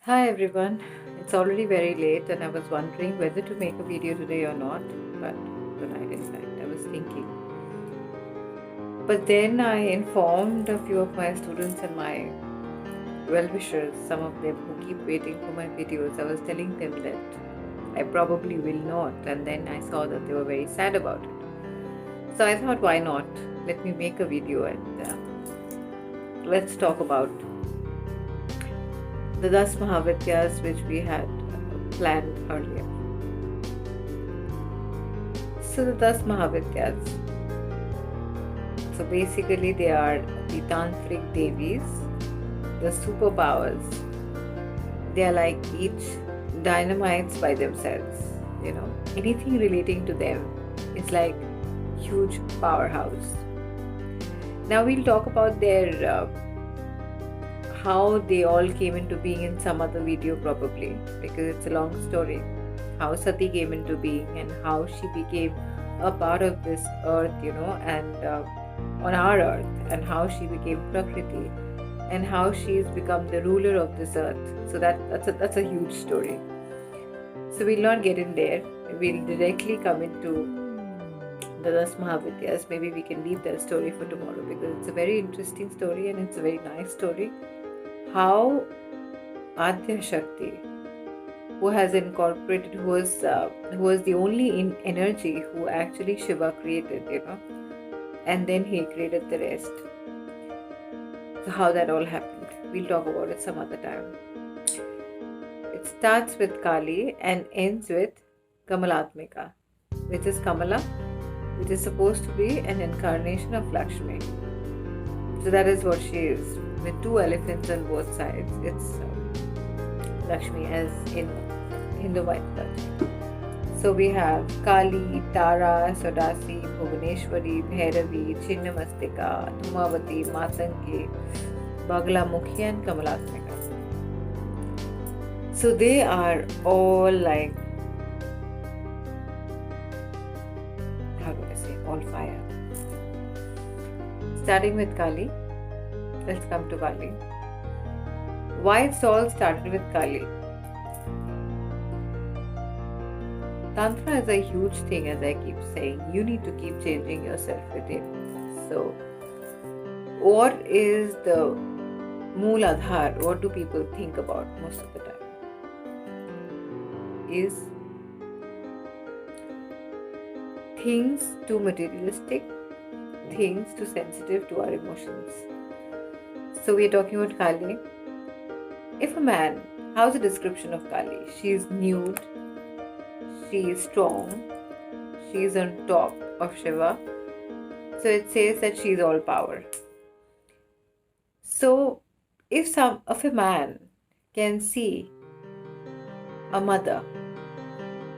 Hi everyone, it's already very late and I was wondering whether to make a video today or not, but tonight in fact I was thinking. But then I informed a few of my students and my well-wishers, some of them who keep waiting for my videos. I was telling them that I probably will not, and then I saw that they were very sad about it. So I thought, why not? Let me make a video and let's talk about the Das Mahavidyas which we had planned earlier. So the Das Mahavidyas. So basically they are the tantric devis, the superpowers. They are like each dynamites by themselves. Anything relating to them is like huge powerhouse. Now we'll talk about their how they all came into being in some other video probably, because it's a long story. How Sati came into being and how she became a part of this earth, and on our earth, and how she became Prakriti, and how she's become the ruler of this earth. So that's a huge story. So we'll not get in there. We'll directly come into the Das Mahavidyas. Maybe we can leave that story for tomorrow because it's a very interesting story and it's a very nice story. How Adya Shakti, who has incorporated, who was the only in energy who actually Shiva created, and then he created the rest. So how that all happened, we'll talk about it some other time. It starts with Kali and ends with Kamalatmika, which is Kamala, which is supposed to be an incarnation of Lakshmi. So that is what she is, with two elephants on both sides. It's Lakshmi as in Hindu mythology. So we have Kali, Tara, Sodasi, Bhuvaneshwari, Bhairavi, Chinnamastika, Dhumavati, Matangi, Baglamukhi and Kamalatmika. So they are all like, how do I say, all fire. Starting with Kali, let's come to Kali. Why it's all started with Kali? Tantra is a huge thing, as I keep saying. You need to keep changing yourself within. So, what is the Mooladhar? What do people think about most of the time? Is things too materialistic, things too sensitive to our emotions. So, we are talking about Kali. If a man, how's the description of Kali? She is nude. She is strong, she is on top of Shiva. So it says that she is all power. So if a man can see a mother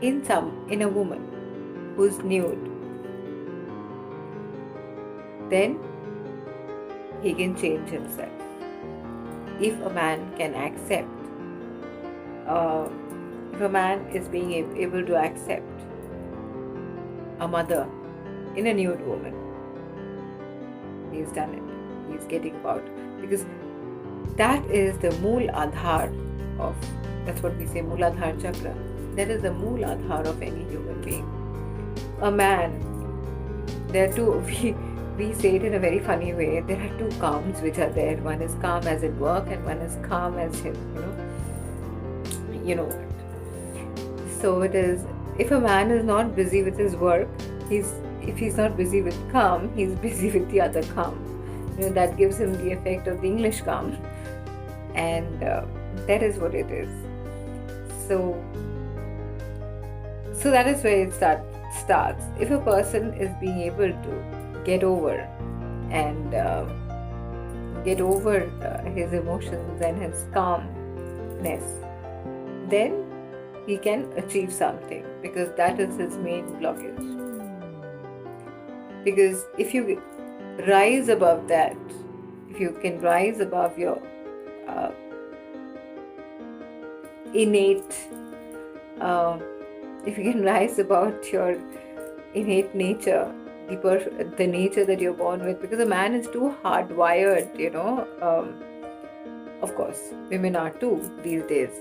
in a woman who's nude, then he can change himself. If a man can accept if a man is being able to accept a mother in a nude woman, he's done it. He's getting about, because that is the Mool Adhar of, that's what we say, Mooladhar Chakra. That is the Mool Adhar of any human being. A man, there are two, we say it in a very funny way, there are two calms which are there. One is calm as in work and one is calm as him, you know. So it is, if a man is not busy with his work, if he's not busy with calm, he's busy with the other calm. That gives him the effect of the English calm. And that is what it is. So that is where it starts. If a person is being able to get over and his emotions and his calmness, then he can achieve something, because that is his main blockage. Because if you rise above that, if you can rise above your innate, if you can rise above your innate nature, the nature that you're born with, because a man is too hardwired, Of course, women are too these days.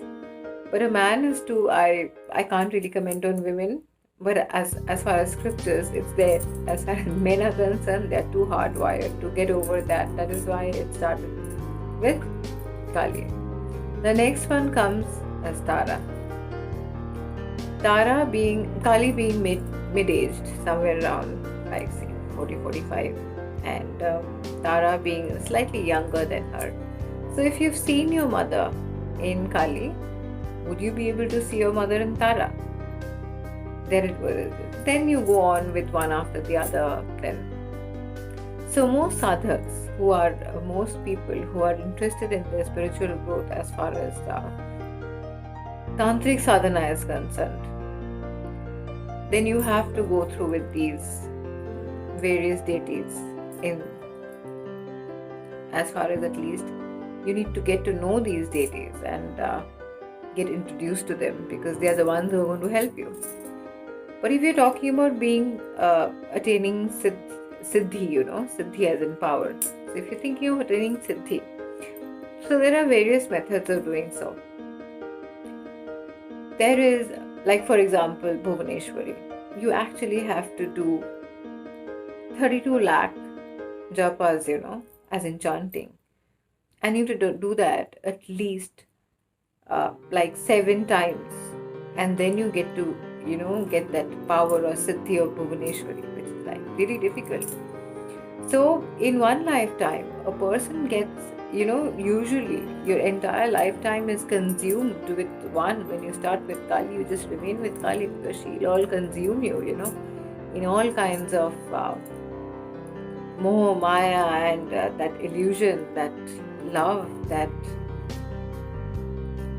But a man is too. I can't really comment on women. But as far as scriptures, it's there. As far as men are concerned, they're too hardwired to get over that. That is why it started with Kali. The next one comes as Tara. Tara being Kali being mid-aged, somewhere around like say 40-45, and Tara being slightly younger than her. So if you've seen your mother in Kali, would you be able to see your mother in Tara? There it was. Then you go on with one after the other. Then, so most sadhaks, most people who are interested in their spiritual growth as far as tantric sadhana is concerned, then you have to go through with these various deities. In as far as at least you need to get to know these deities and get introduced to them, because they are the ones who are going to help you. But if you're talking about being attaining siddhi, siddhi as in power. So if you're thinking of attaining siddhi, so there are various methods of doing so. There is, like for example, Bhuvaneshwari. You actually have to do 32 lakh japas, as in chanting. And you have to do that at least like 7 times. And then you get to, get that power or siddhi of Bhuvaneshwari, which is like really difficult. So in one lifetime, a person gets, usually your entire lifetime is consumed with one. When you start with Kali, you just remain with Kali because she'll all consume you, in all kinds of moha, maya, and that illusion, that love, that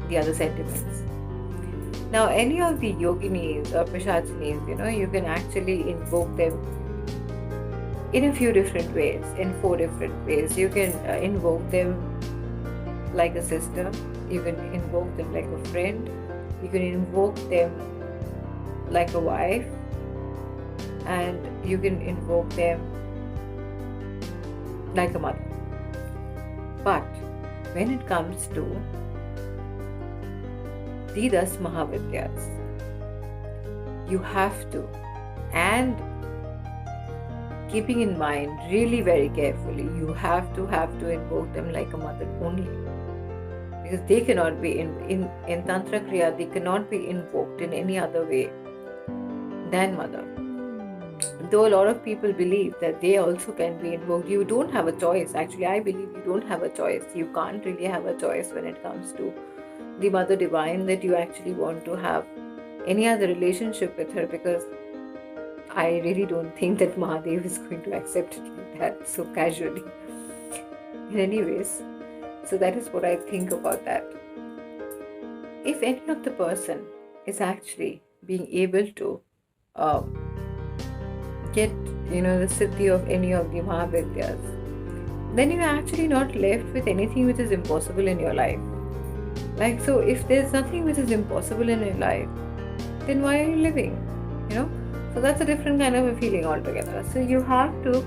the other sentiments. Now, any of the yoginis or pishachinis, you can actually invoke them in a few different ways, in 4 different ways. You can invoke them like a sister, you can invoke them like a friend, you can invoke them like a wife, and you can invoke them like a mother. But when it comes to the 10 Mahavidyas, you have to, and keeping in mind really very carefully, you have to invoke them like a mother only, because they cannot be in Tantra Kriya, they cannot be invoked in any other way than mother. Though a lot of people believe that they also can be invoked, you don't have a choice. Actually, I believe you don't have a choice. You can't really have a choice when it comes to the Mother Divine, that you actually want to have any other relationship with her, because I really don't think that Mahadev is going to accept it like that so casually. Anyways, so that is what I think about that. If any of the person is actually being able to get, the siddhi of any of the Mahavidyas, then you're actually not left with anything which is impossible in your life. Like, so if there's nothing which is impossible in your life, then why are you living? So that's a different kind of a feeling altogether. So you have to,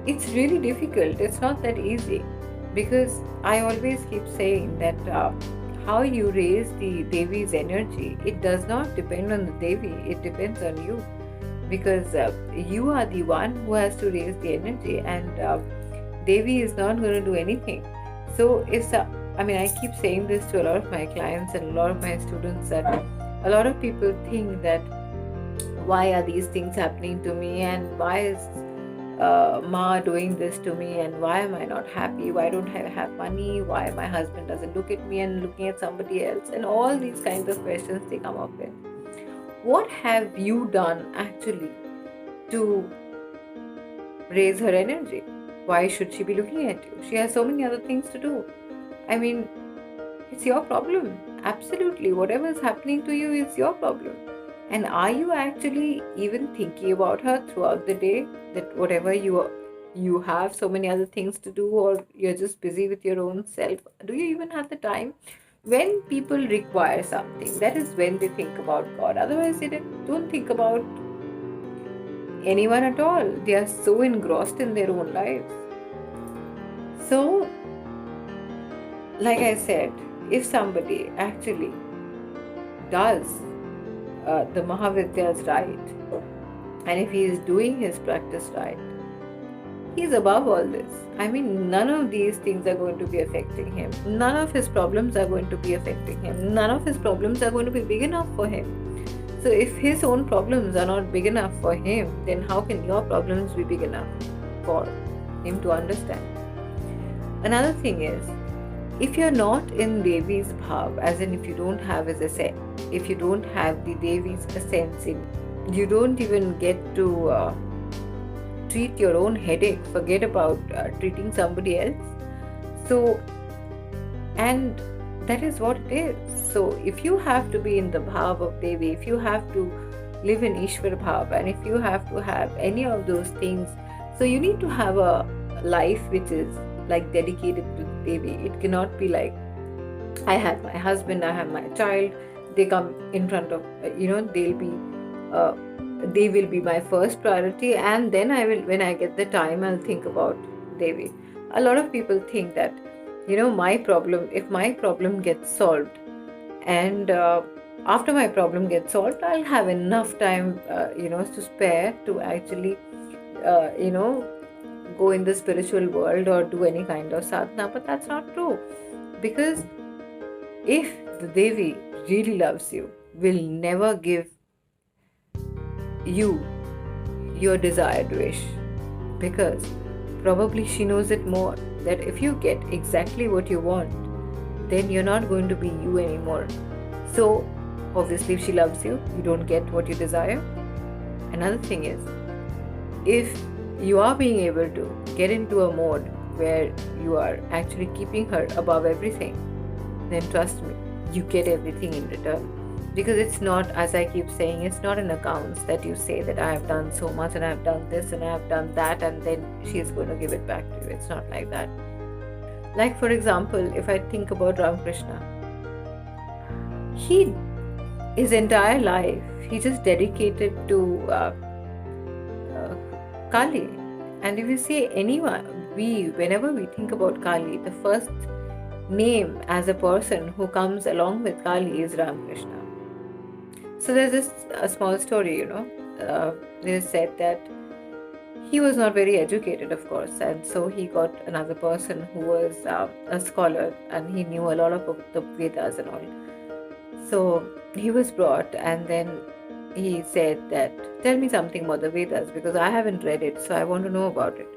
it's really difficult. It's not that easy, because I always keep saying that how you raise the Devi's energy, it does not depend on the Devi, it depends on you, because you are the one who has to raise the energy, and Devi is not going to do anything. So I keep saying this to a lot of my clients and a lot of my students, that a lot of people think that why are these things happening to me, and why is Ma doing this to me, and why am I not happy, why don't I have money, why my husband doesn't look at me and looking at somebody else, and all these kinds of questions they come up with. What have you done actually to raise her energy? Why should she be looking at you? She has so many other things to do. It's your problem. Absolutely. Whatever is happening to you is your problem. And are you actually even thinking about her throughout the day? That whatever you have so many other things to do, or you're just busy with your own self? Do you even have the time? When people require something, that is when they think about God. Otherwise, they don't think about anyone at all. They are so engrossed in their own lives. So like I said, if somebody actually does the Mahavidyas right, and if he is doing his practice right, he's above all this. I mean, none of these things are going to be affecting him. None of his problems are going to be affecting him. None of his problems are going to be big enough for him. So, if his own problems are not big enough for him, then how can your problems be big enough for him to understand? Another thing is, if you're not in Devi's bhav, as in if you don't have his essence, if you don't have the Devi's essence in, you don't even get to treat your own headache, forget about treating somebody else. So, and that is what it is. So, if you have to be in the bhav of Devi, if you have to live in Ishwar bhav, and if you have to have any of those things, so you need to have a life which is like dedicated to Devi. It cannot be like, I have my husband, I have my child, they come in front of, they will be my first priority, and then I will, when I get the time, I'll think about Devi. A lot of people think that, my problem, if my problem gets solved, and after my problem gets solved, I'll have enough time, to spare to actually, go in the spiritual world or do any kind of sadhana. But that's not true, because if the Devi really loves you, will never give you your desired wish, because probably she knows it more, that if you get exactly what you want, then you're not going to be you anymore. So obviously, if she loves you, you don't get what you desire. Another thing is, if you are being able to get into a mode where you are actually keeping her above everything, then trust me, you get everything in return. Because it's not, as I keep saying, it's not in accounts that you say that I have done so much and I have done this and I have done that, and then she is going to give it back to you. It's not like that. Like, for example, if I think about Ramakrishna, his entire life, he just dedicated to Kali. And if you see anyone, whenever we think about Kali, the first name as a person who comes along with Kali is Ramakrishna. So there's this small story, it is said that he was not very educated, of course, and so he got another person who was a scholar, and he knew a lot of the Vedas and all. So he was brought, and then he said that, tell me something about the Vedas, because I haven't read it, so I want to know about it.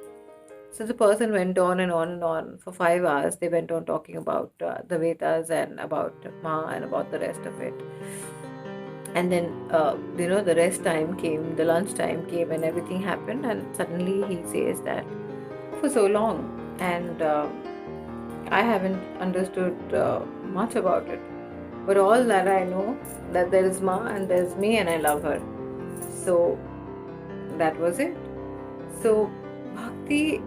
So the person went on and on and on for 5 hours. They went on talking about the Vedas and about Ma and about the rest of it. And then, the rest time came, the lunch time came, and everything happened. And suddenly he says that, for so long, and I haven't understood much about it. But all that I know, that there is Ma and there's me and I love her. So that was it. So bhakti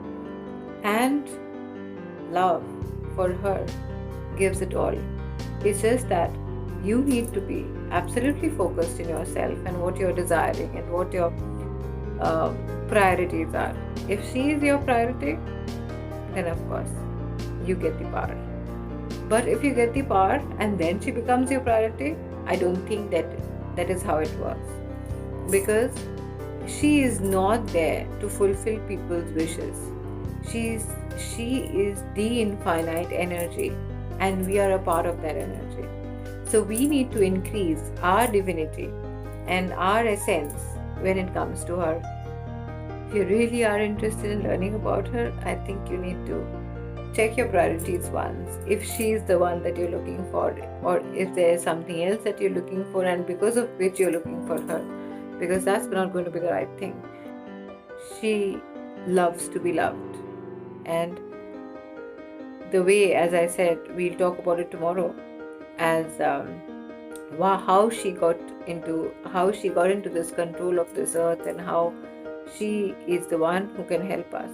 and love for her gives it all. It's just that you need to be absolutely focused in yourself and what you're desiring and what your priorities are. If she is your priority, then of course you get the power. But if you get the power and then she becomes your priority, I don't think that is how it works. Because she is not there to fulfill people's wishes. She is the infinite energy, and we are a part of that energy. So we need to increase our divinity and our essence when it comes to her. If you really are interested in learning about her, I think you need to check your priorities once. If she is the one that you're looking for, or if there is something else that you're looking for and because of which you're looking for her, because that's not going to be the right thing. She loves to be loved. And the way, as I said, we'll talk about it tomorrow, as how she got into this control of this earth, and how she is the one who can help us.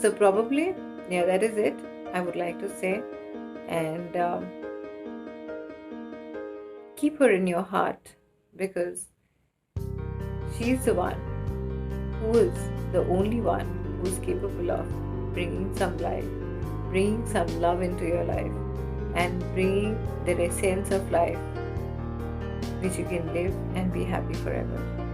So probably, that is it, I would like to say. And keep her in your heart, because she is the one who is the only one who is capable of bringing some life, bringing some love into your life. and bring the essence of life which you can live and be happy forever.